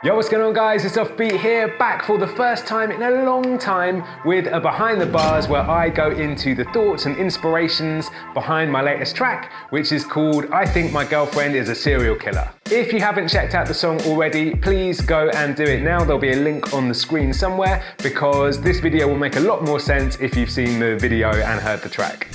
Yo, what's going on guys? It's Offbeat here, back for the first time in a long time with a Behind the Bars where I go into the thoughts and inspirations behind my latest track, which is called I Think My Girlfriend Is a Serial Killer. If you haven't checked out the song already, please go and do it now. There'll be a link on the screen somewhere because this video will make a lot more sense if you've seen the video and heard the track.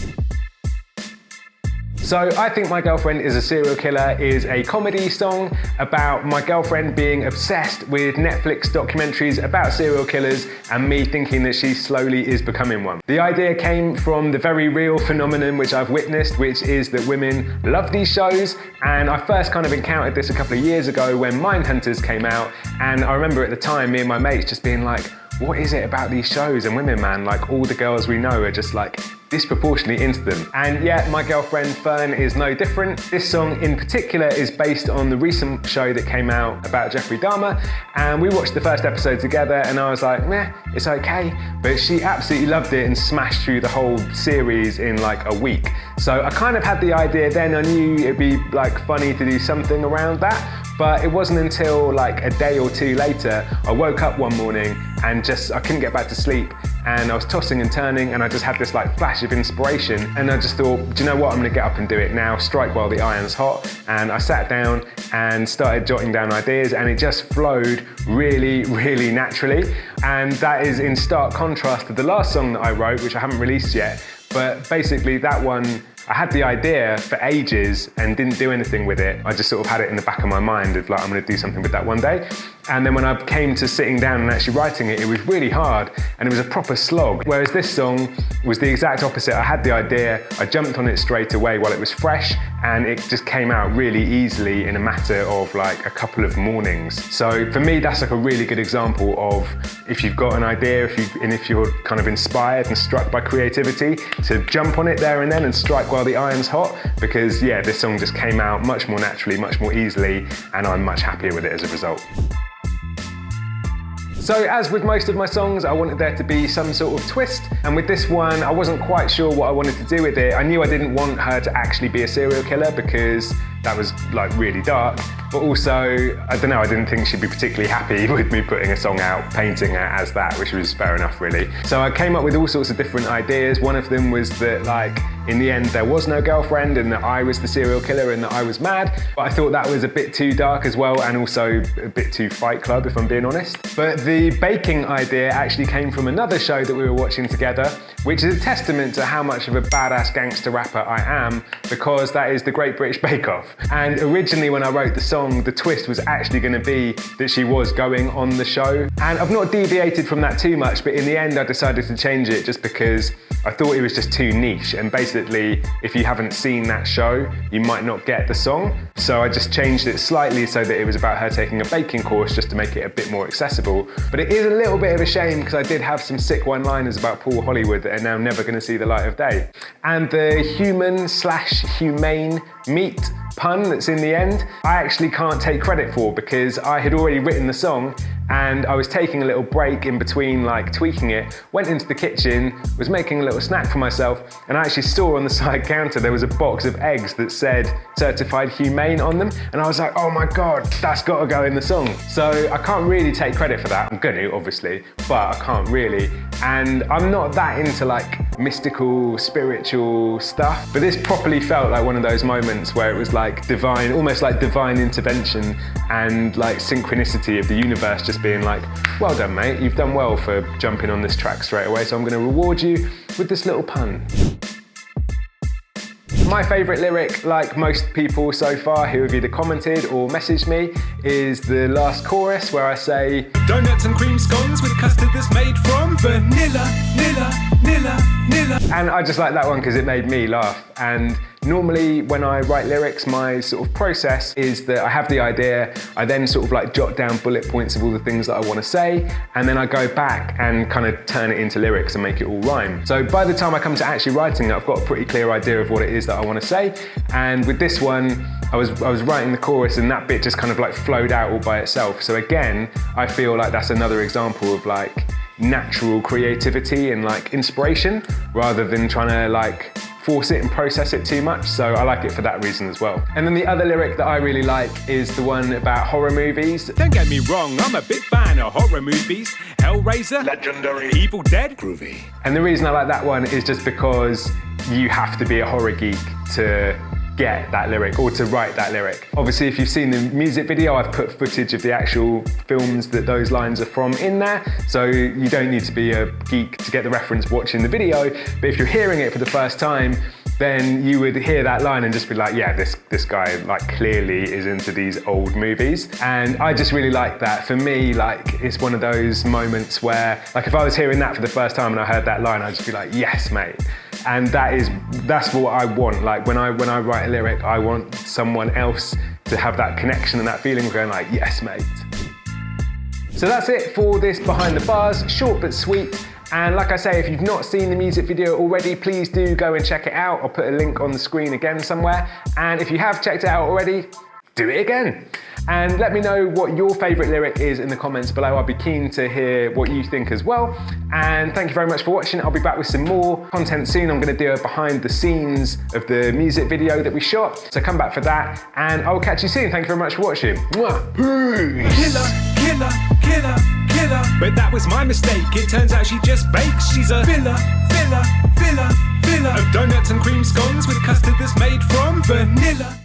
So I Think My Girlfriend Is a Serial Killer is a comedy song about my girlfriend being obsessed with Netflix documentaries about serial killers and me thinking that she slowly is becoming one. The idea came from the very real phenomenon which I've witnessed, which is that women love these shows, and I first kind of encountered this a couple of years ago when Mindhunters came out, and I remember at the time me and my mates just being like, what is it about these shows and women, man? Like all the girls we know are just like disproportionately into them. And yeah, my girlfriend Fern is no different. This song in particular is based on the recent show that came out about Jeffrey Dahmer, and we watched the first episode together and I was like, meh, it's okay. But she absolutely loved it and smashed through the whole series in like a week. So I kind of had the idea then, I knew it'd be like funny to do something around that. But it wasn't until like a day or two later, I woke up one morning and I couldn't get back to sleep, and I was tossing and turning and I just had this like flash of inspiration, and I just thought, do you know what, I'm gonna get up and do it now, strike while the iron's hot. And I sat down and started jotting down ideas, and it just flowed really, really naturally. And that is in stark contrast to the last song that I wrote, which I haven't released yet. But basically that one, I had the idea for ages and didn't do anything with it. I just sort of had it in the back of my mind of like, I'm gonna do something with that one day. And then when I came to sitting down and actually writing it, it was really hard and it was a proper slog. Whereas this song was the exact opposite. I had the idea, I jumped on it straight away while it was fresh, and it just came out really easily in a matter of like a couple of mornings. So for me, that's like a really good example of if you've got an idea, if you're kind of inspired and struck by creativity, to jump on it there and then and strike while the iron's hot, because yeah, this song just came out much more naturally, much more easily, and I'm much happier with it as a result. So as with most of my songs, I wanted there to be some sort of twist, and with this one, I wasn't quite sure what I wanted to do with it. I knew I didn't want her to actually be a serial killer because that was like really dark, but also, I don't know, I didn't think she'd be particularly happy with me putting a song out, painting her as that, which was fair enough really. So I came up with all sorts of different ideas. One of them was that like, in the end there was no girlfriend and that I was the serial killer and that I was mad, but I thought that was a bit too dark as well, and also a bit too Fight Club if I'm being honest. But the baking idea actually came from another show that we were watching together, which is a testament to how much of a badass gangster rapper I am, because that is the Great British Bake Off. And originally when I wrote the song, the twist was actually going to be that she was going on the show. And I've not deviated from that too much, but in the end I decided to change it just because I thought it was just too niche, and basically if you haven't seen that show you might not get the song. So I just changed it slightly so that it was about her taking a baking course, just to make it a bit more accessible. But it is a little bit of a shame because I did have some sick one-liners about Paul Hollywood that are now never going to see the light of day. And the human/humane meat pun that's in the end, I actually can't take credit for, because I had already written the song and I was taking a little break in between like tweaking it, went into the kitchen, was making a little snack for myself, and I actually saw on the side counter there was a box of eggs that said certified humane on them, and I was like, oh my god, that's got to go in the song. So I can't really take credit for that. I'm gonna obviously, but I can't really, and I'm not that into like mystical, spiritual stuff, but this properly felt like one of those moments where it was like divine, almost like divine intervention and like synchronicity of the universe just being like, well done mate, you've done well for jumping on this track straight away, so I'm going to reward you with this little pun. My favourite lyric, like most people so far who have either commented or messaged me, is the last chorus where I say, donuts and cream scones with custard that's made from vanilla, nilla, nilla, nilla. And I just like that one because it made me laugh. And normally when I write lyrics, my sort of process is that I have the idea, I then sort of like jot down bullet points of all the things that I want to say, and then I go back and kind of turn it into lyrics and make it all rhyme. So by the time I come to actually writing it, I've got a pretty clear idea of what it is that I want to say. And with this one, I was writing the chorus and that bit just kind of like flowed out all by itself. So again, I feel like that's another example of like natural creativity and like inspiration, rather than trying to like force it and process it too much, so I like it for that reason as well. And then the other lyric that I really like is the one about horror movies. Don't get me wrong, I'm a big fan of horror movies. Hellraiser, legendary. Evil Dead, groovy. And the reason I like that one is just because you have to be a horror geek to get that lyric or to write that lyric. Obviously, if you've seen the music video, I've put footage of the actual films that those lines are from in there, so you don't need to be a geek to get the reference watching the video, but if you're hearing it for the first time, then you would hear that line and just be like, yeah, this guy like clearly is into these old movies. And I just really like that. For me, like, it's one of those moments where, like, if I was hearing that for the first time and I heard that line, I'd just be like, yes, mate. And that's what I want. Like, when I write a lyric, I want someone else to have that connection and that feeling of going like, yes, mate. So that's it for this Behind the Bars, short but sweet. And like I say, if you've not seen the music video already, please do go and check it out. I'll put a link on the screen again somewhere. And if you have checked it out already, do it again. And let me know what your favorite lyric is in the comments below. I'll be keen to hear what you think as well. And thank you very much for watching. I'll be back with some more content soon. I'm gonna do a behind the scenes of the music video that we shot. So come back for that, and I'll catch you soon. Thank you very much for watching. Mwah. Peace. Killer, killer, killer, killer. But that was my mistake. It turns out she just bakes. She's a filler, filler, filler, filler of donuts and cream scones with custard that's made from vanilla.